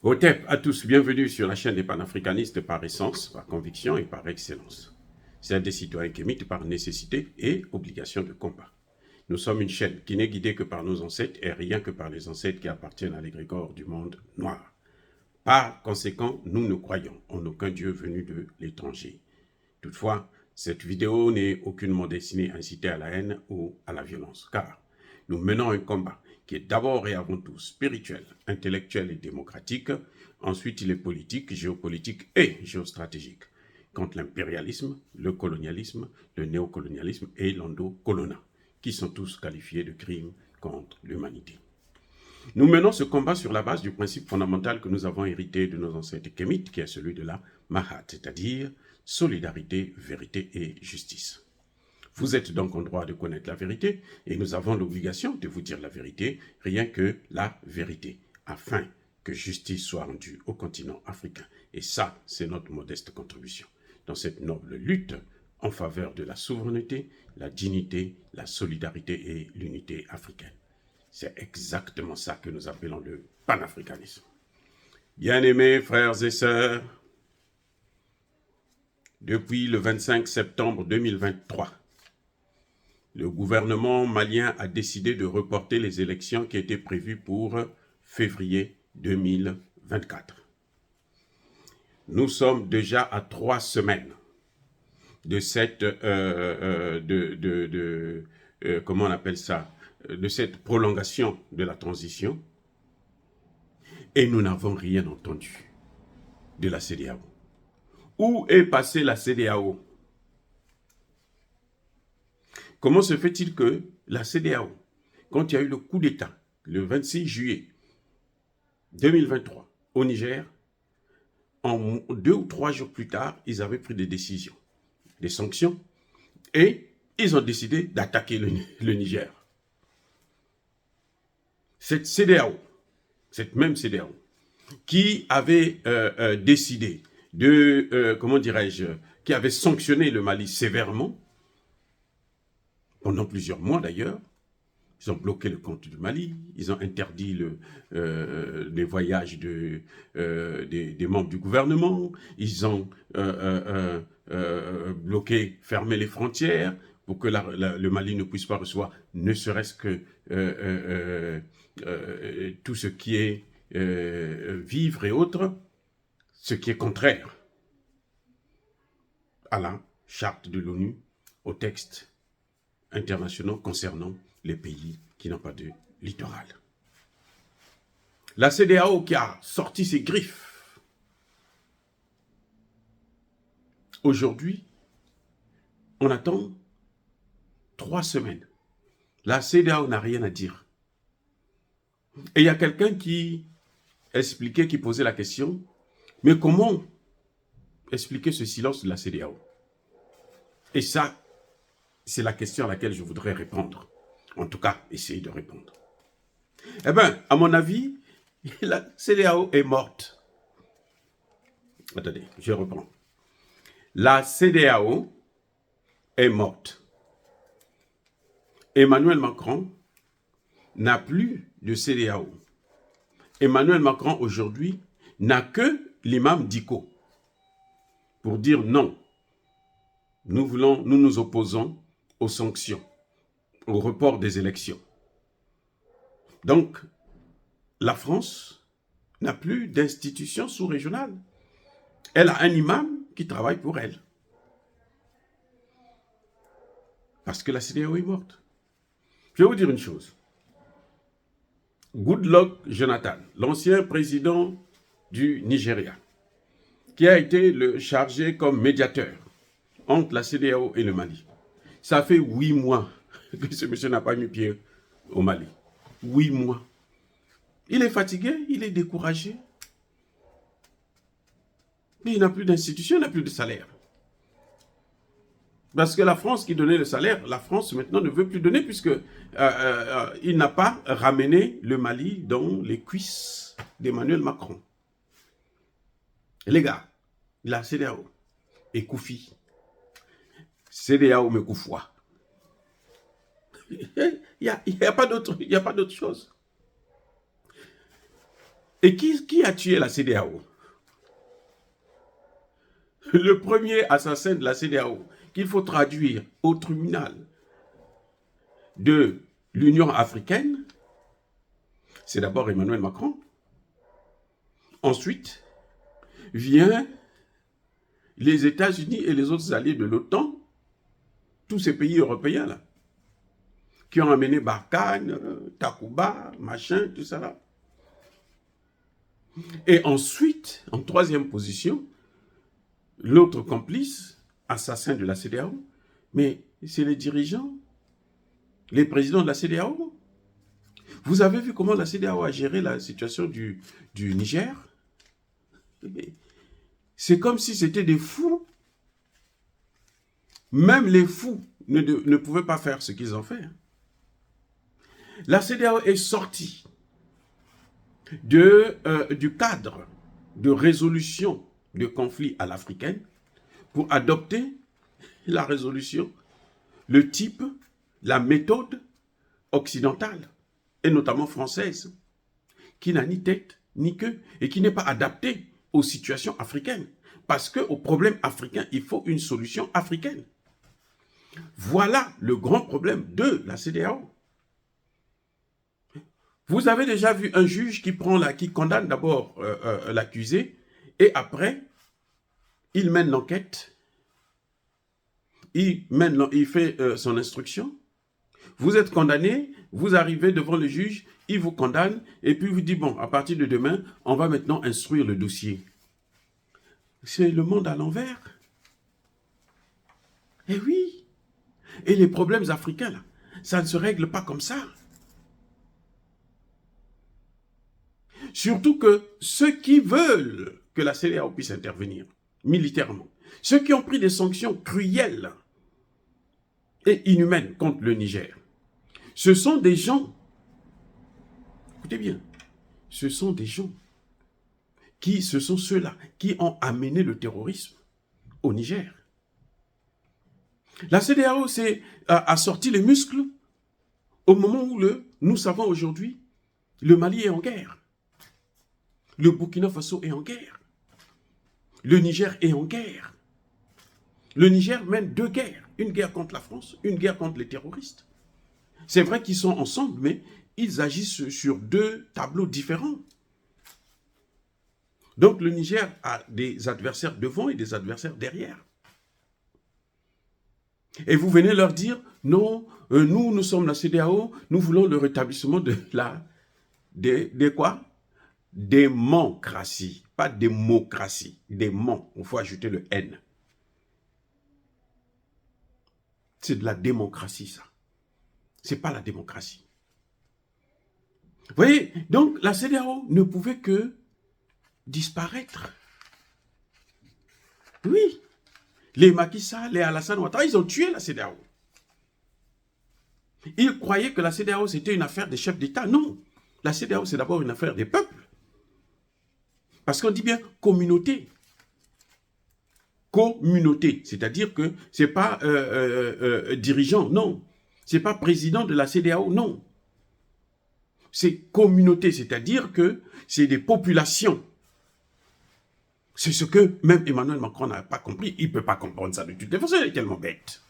Hotep à tous, bienvenue sur la chaîne des panafricanistes par essence, par conviction et par excellence. C'est des citoyens qui émitent par nécessité et obligation de combat. Nous sommes une chaîne qui n'est guidée que par nos ancêtres et rien que par les ancêtres qui appartiennent à l'égrégore du monde noir. Par conséquent, nous ne croyons en aucun Dieu venu de l'étranger. Toutefois, cette vidéo n'est aucunement destinée à inciter à la haine ou à la violence, car nous menons un combat qui est d'abord et avant tout spirituel, intellectuel et démocratique. Ensuite, il est politique, géopolitique et géostratégique, contre l'impérialisme, le colonialisme, le néocolonialisme et l'endocolonat, qui sont tous qualifiés de crimes contre l'humanité. Nous menons ce combat sur la base du principe fondamental que nous avons hérité de nos ancêtres kémites, qui est celui de la Mahat, c'est-à-dire solidarité, vérité et justice. Vous êtes donc en droit de connaître la vérité et nous avons l'obligation de vous dire la vérité, rien que la vérité, afin que justice soit rendue au continent africain. Et ça, c'est notre modeste contribution dans cette noble lutte en faveur de la souveraineté, la dignité, la solidarité et l'unité africaine. C'est exactement ça que nous appelons le panafricanisme. Bien-aimés frères et sœurs, depuis le 25 septembre 2023, le gouvernement malien a décidé de reporter les élections qui étaient prévues pour février 2024. Nous sommes déjà à 3 semaines de cette, comment on appelle ça, de cette prolongation de la transition, et nous n'avons rien entendu de la CEDEAO. Où est passée la CEDEAO? Comment se fait-il que la CEDEAO, quand il y a eu le coup d'État, le 26 juillet 2023, au Niger, en 2 ou 3 jours plus tard, ils avaient pris des décisions, des sanctions, et ils ont décidé d'attaquer le Niger. Cette CEDEAO, cette même CEDEAO, qui avait décidé de, comment dirais-je, qui avait sanctionné le Mali sévèrement, pendant plusieurs mois d'ailleurs. Ils ont bloqué le compte du Mali, ils ont interdit les voyages des membres du gouvernement, ils ont bloqué, fermé les frontières pour que le Mali ne puisse pas recevoir ne serait-ce que tout ce qui est vivres et autres, ce qui est contraire à la charte de l'ONU, aux textes internationaux concernant les pays qui n'ont pas de littoral. La CEDEAO qui a sorti ses griffes. Aujourd'hui, on attend 3 semaines. La CEDEAO n'a rien à dire. Et il y a quelqu'un qui expliquait, qui posait la question, mais comment expliquer ce silence de la CEDEAO? Et ça, c'est la question à laquelle je voudrais répondre. En tout cas, essayer de répondre. Eh bien, à mon avis, la CEDEAO est morte. Attendez, je reprends. La CEDEAO est morte. Emmanuel Macron n'a plus de CEDEAO. Emmanuel Macron, aujourd'hui, n'a que l'imam Dicko pour dire non. Nous nous opposons aux sanctions, au report des élections. Donc, la France n'a plus d'institution sous-régionale. Elle a un imam qui travaille pour elle. Parce que la CEDEAO est morte. Je vais vous dire une chose. Goodluck Jonathan, l'ancien président du Nigeria, qui a été chargé comme médiateur entre la CEDEAO et le Mali. Ça fait 8 mois que ce monsieur n'a pas mis pied au Mali. 8 mois. Il est fatigué, il est découragé. Mais il n'a plus d'institution, il n'a plus de salaire. Parce que la France qui donnait le salaire, la France maintenant ne veut plus donner puisque il n'a pas ramené le Mali dans les cuisses d'Emmanuel Macron. Les gars, la CEDEAO et Koufi, CEDEAO me Koufoua. Il n'y a pas d'autre chose. Et qui a tué la CEDEAO? Le premier assassin de la CEDEAO, qu'il faut traduire au tribunal de l'Union africaine, c'est d'abord Emmanuel Macron. Ensuite, vient les États-Unis et les autres alliés de l'OTAN, tous ces pays européens là, qui ont amené Barkhane, Takuba, machin, tout ça là. Et ensuite, en troisième position, l'autre complice, assassin de la CEDEAO, mais c'est les dirigeants, les présidents de la CEDEAO. Vous avez vu comment la CEDEAO a géré la situation du Niger? C'est comme si c'était des fous. Même les fous ne pouvaient pas faire ce qu'ils ont fait. La CEDEAO est sortie du cadre de résolution de conflits à l'africaine pour adopter la résolution, le type, la méthode occidentale, et notamment française, qui n'a ni tête ni queue et qui n'est pas adaptée aux situations africaines. Parce qu'aux problèmes africains, il faut une solution africaine. Voilà le grand problème de la CEDEAO. Vous avez déjà vu un juge qui condamne d'abord l'accusé et après, il mène l'enquête, il fait son instruction. Vous êtes condamné, vous arrivez devant le juge, il vous condamne et puis vous dit, bon, à partir de demain, on va maintenant instruire le dossier. C'est le monde à l'envers. Eh oui. Et les problèmes africains, là, ça ne se règle pas comme ça. Surtout que ceux qui veulent que la CEDEAO puisse intervenir militairement, ceux qui ont pris des sanctions cruelles et inhumaines contre le Niger, ce sont des gens, écoutez bien, ce sont des gens ce sont ceux-là qui ont amené le terrorisme au Niger. La CEDEAO a sorti les muscles au moment où nous savons aujourd'hui, le Mali est en guerre. Le Burkina Faso est en guerre. Le Niger est en guerre. Le Niger mène deux guerres. Une guerre contre la France, une guerre contre les terroristes. C'est vrai qu'ils sont ensemble, mais ils agissent sur deux tableaux différents. Donc le Niger a des adversaires devant et des adversaires derrière. Et vous venez leur dire, non, nous sommes la CEDEAO, nous voulons le rétablissement de quoi? Démocratie, pas démocratie, démon, il faut ajouter le N. C'est de la démocratie, ça. C'est pas la démocratie. Vous voyez, donc la CEDEAO ne pouvait que disparaître. Oui. Les Macky Sall, les Alassane Ouattara, ils ont tué la CEDEAO. Ils croyaient que la CEDEAO, c'était une affaire des chefs d'État. Non. La CEDEAO, c'est d'abord une affaire des peuples. Parce qu'on dit bien communauté. Communauté, c'est-à-dire que ce n'est pas dirigeant, non. Ce n'est pas président de la CEDEAO, non. C'est communauté, c'est-à-dire que c'est des populations. C'est ce que même Emmanuel Macron n'a pas compris. Il ne peut pas comprendre ça de toute façon, il est tellement bête.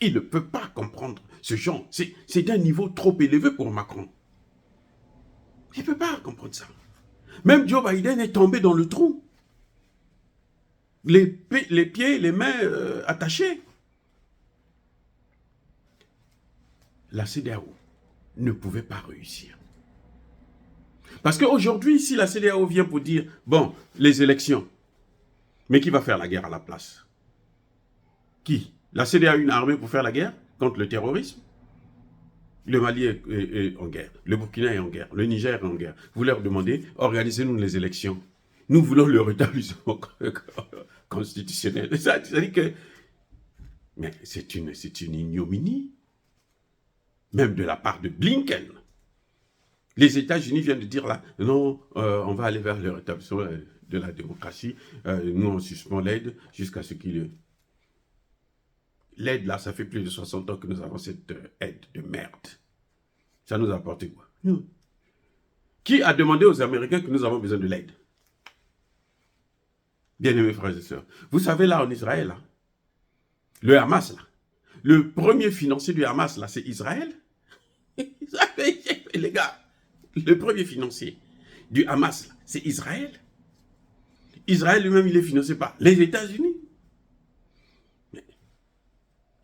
Il ne peut pas comprendre ce genre. C'est d'un niveau trop élevé pour Macron. Il ne peut pas comprendre ça. Même Joe Biden est tombé dans le trou. Les pieds, les mains attachés. La CEDEAO ne pouvait pas réussir. Parce qu'aujourd'hui, si la CEDEAO vient pour dire, bon, les élections, mais qui va faire la guerre à la place? Qui? La CEDEAO a une armée pour faire la guerre contre le terrorisme? Le Mali est en guerre, le Burkina est en guerre, le Niger est en guerre. Vous leur demandez, organisez-nous les élections. Nous voulons le rétablissement constitutionnel. Ça dit que... Mais c'est une ignominie, même de la part de Blinken. Les États-Unis viennent de dire là, non, on va aller vers le rétablissement de la démocratie. Nous, on suspend l'aide jusqu'à ce qu'il... L'aide, là, ça fait plus de 60 ans que nous avons cette aide de merde. Ça nous a apporté quoi? Qui a demandé aux Américains que nous avons besoin de l'aide? Bien-aimés frères et sœurs, vous savez là en Israël, là, le Hamas, là, le premier financier du Hamas, là, c'est Israël. Les gars, le premier financier du Hamas, c'est Israël. Israël lui-même, il est financé par les États-Unis.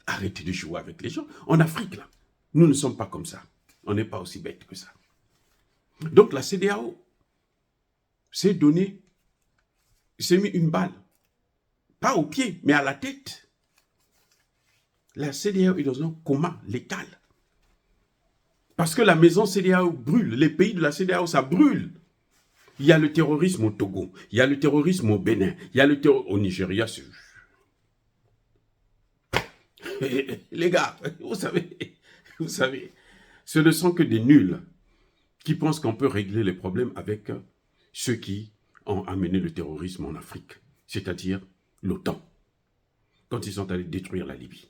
Arrêtez de jouer avec les gens. En Afrique, là, nous ne sommes pas comme ça. On n'est pas aussi bêtes que ça. Donc la CEDEAO s'est donné, s'est mis une balle, pas au pied, mais à la tête. La CEDEAO est dans un coma létal. Parce que la maison CEDEAO brûle, les pays de la CEDEAO, ça brûle. Il y a le terrorisme au Togo, il y a le terrorisme au Bénin, il y a le terrorisme au Nigeria. Les gars, vous savez, ce ne sont que des nuls qui pensent qu'on peut régler les problèmes avec ceux qui ont amené le terrorisme en Afrique, c'est-à-dire l'OTAN, quand ils sont allés détruire la Libye,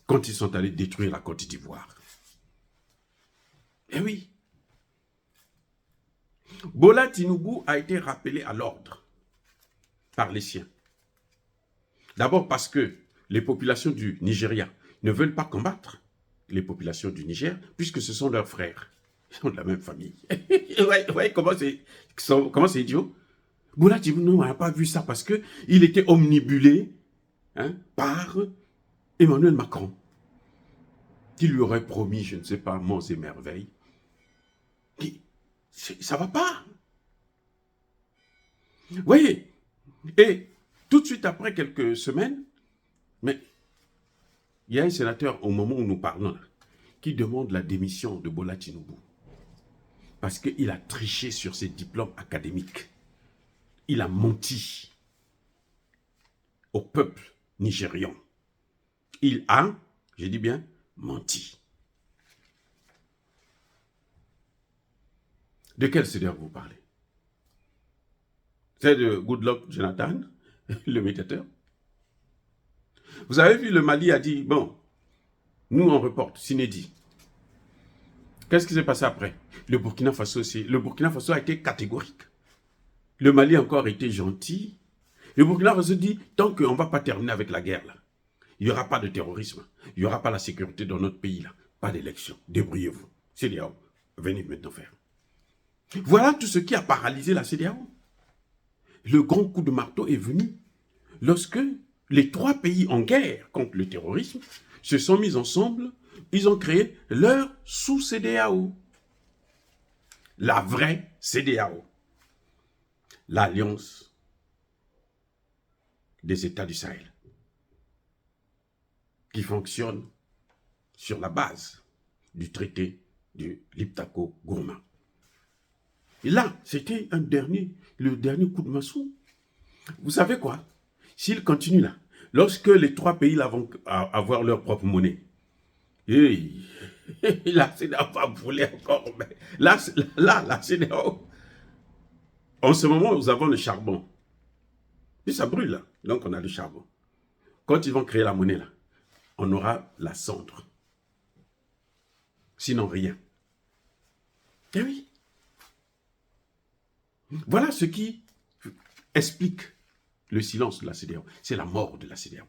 quand ils sont allés détruire la Côte d'Ivoire. Eh oui. Bola Tinubu a été rappelé à l'ordre par les siens. D'abord parce que les populations du Nigeria ne veulent pas combattre les populations du Niger, puisque ce sont leurs frères. Ils sont de la même famille. ouais, comment c'est idiot? Bola Tinubu n'a pas vu ça parce qu'il était omnibulé par Emmanuel Macron, qui lui aurait promis, je ne sais pas, monts et merveilles. Ça ne va pas. Vous voyez? Et tout de suite après quelques semaines, mais il y a un sénateur, au moment où nous parlons, là, qui demande la démission de Bola Tinubu. Parce qu'il a triché sur ses diplômes académiques. Il a menti au peuple nigérian. Il a, je dis bien, menti. De quel CEDEAO vous parlez? C'est de Goodluck Jonathan, le médiateur. Vous avez vu, le Mali a dit, bon, nous on reporte, Sinédi. Qu'est-ce qui s'est passé après? Le Burkina Faso aussi. Le Burkina Faso a été catégorique. Le Mali a encore été gentil. Le Burkina Faso dit, tant qu'on ne va pas terminer avec la guerre, là, il n'y aura pas de terrorisme, il n'y aura pas la sécurité dans notre pays, là, pas d'élection, débrouillez-vous. CEDEAO, venez maintenant faire. Voilà tout ce qui a paralysé la CEDEAO. Le grand coup de marteau est venu lorsque les trois pays en guerre contre le terrorisme se sont mis ensemble, ils ont créé leur sous-CEDEAO. La vraie CEDEAO. L'Alliance des États du Sahel, qui fonctionne sur la base du traité de Liptako-Gourma. Et là, c'était le dernier coup de massue. Vous savez quoi? S'ils continuent là, lorsque les trois pays là vont avoir leur propre monnaie, et la CEDEAO va brûler encore. Mais là, la CEDEAO, en ce moment, nous avons le charbon. Et ça brûle là, donc on a le charbon. Quand ils vont créer la monnaie là, on aura la cendre. Sinon rien. Eh oui. Voilà ce qui explique le silence de la CEDEAO. C'est la mort de la CEDEAO.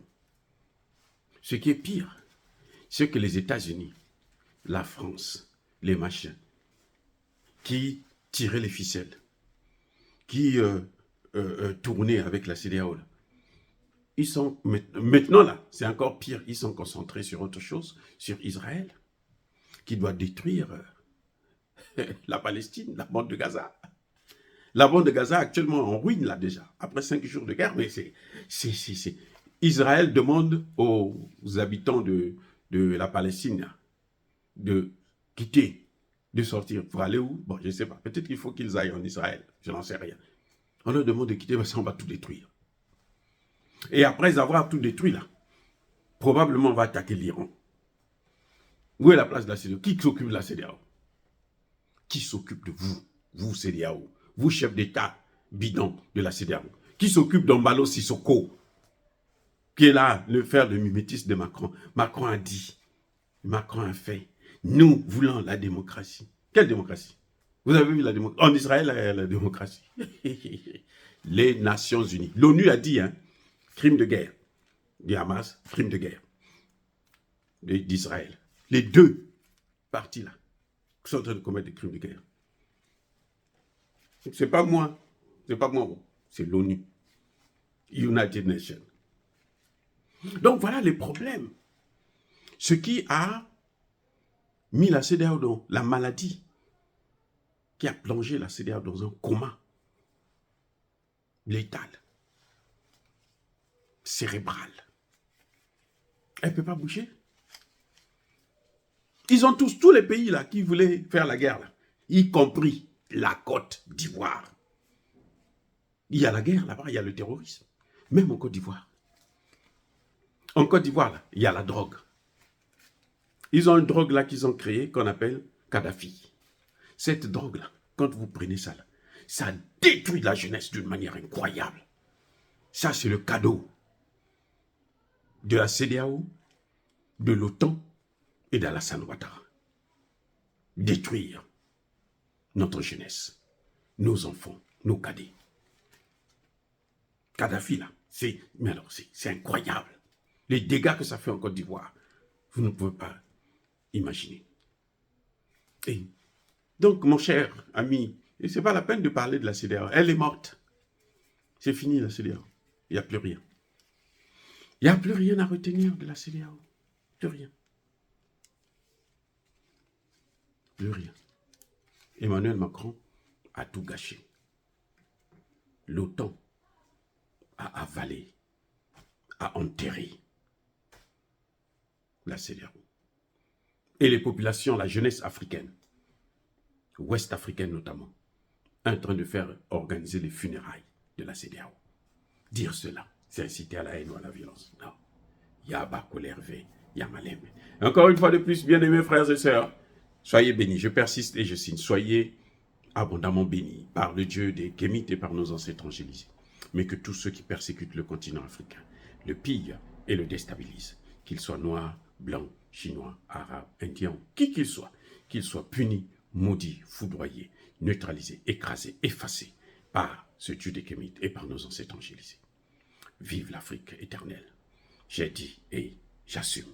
Ce qui est pire, c'est que les États-Unis, la France, les machins, qui tiraient les ficelles, qui tournaient avec la CEDEAO, là, ils sont maintenant là, c'est encore pire, ils sont concentrés sur autre chose, sur Israël, qui doit détruire la Palestine, la bande de Gaza. La bande de Gaza actuellement en ruine là déjà, après 5 jours de guerre, mais c'est... Israël demande aux habitants de la Palestine là, de quitter, de sortir. Pour aller où? Bon, je ne sais pas. Peut-être qu'il faut qu'ils aillent en Israël, je n'en sais rien. On leur demande de quitter parce qu'on va tout détruire. Et après avoir tout détruit là, probablement on va attaquer l'Iran. Où est la place de la CEDEAO? Qui s'occupe de la CEDEAO? Qui s'occupe de vous? Vous, CEDEAO? Vous, chef d'État bidon de la CEDEAO? Qui s'occupe d'Ombalo Sissoko, qui est là, le frère de mimétisme de Macron? Macron a dit, Macron a fait, nous voulons la démocratie. Quelle démocratie? Vous avez vu la démocratie? En Israël, la démocratie. Les Nations Unies. L'ONU a dit, hein, crime de guerre. Du Hamas, crime de guerre. D'Israël. Les deux parties-là sont en train de commettre des crimes de guerre. C'est pas moi. C'est pas moi. C'est l'ONU. United Nations. Donc voilà les problèmes. Ce qui a mis la CEDEAO dans la maladie, qui a plongé la CEDEAO dans un coma létal, cérébral. Elle ne peut pas bouger. Ils ont tous les pays là qui voulaient faire la guerre, là, y compris la Côte d'Ivoire. Il y a la guerre là-bas, il y a le terrorisme. Même en Côte d'Ivoire. En Côte d'Ivoire, là, il y a la drogue. Ils ont une drogue là qu'ils ont créée qu'on appelle Kadhafi. Cette drogue-là, quand vous prenez ça, là, ça détruit la jeunesse d'une manière incroyable. Ça, c'est le cadeau de la CEDEAO, de l'OTAN et d'Alassane Ouattara. Détruire notre jeunesse, nos enfants, nos cadets. Kadhafi, là, c'est incroyable. Les dégâts que ça fait en Côte d'Ivoire, vous ne pouvez pas imaginer. Et donc, mon cher ami, ce n'est pas la peine de parler de la CEDEAO. Elle est morte. C'est fini, la CEDEAO. Il n'y a plus rien. Il n'y a plus rien à retenir de la CEDEAO. Plus rien. Plus rien. Emmanuel Macron a tout gâché. L'OTAN a avalé, a enterré la CEDEAO. Et les populations, la jeunesse africaine, ouest-africaine notamment, en train de faire organiser les funérailles de la CEDEAO. Dire cela, c'est inciter à la haine ou à la violence. Non. Yaba Kolervé, Yamalem. Encore une fois de plus, bien-aimés frères et sœurs, soyez bénis. Je persiste et je signe. Soyez abondamment bénis par le Dieu des Kémites et par nos ancêtres angélisés. Mais que tous ceux qui persécutent le continent africain le pillent et le déstabilisent, qu'ils soient noirs, blancs, chinois, arabes, indiens, qui qu'ils soient punis, maudits, foudroyés, neutralisés, écrasés, effacés par ce Dieu des Kémites et par nos ancêtres angélisés. Vive l'Afrique éternelle. J'ai dit et j'assume.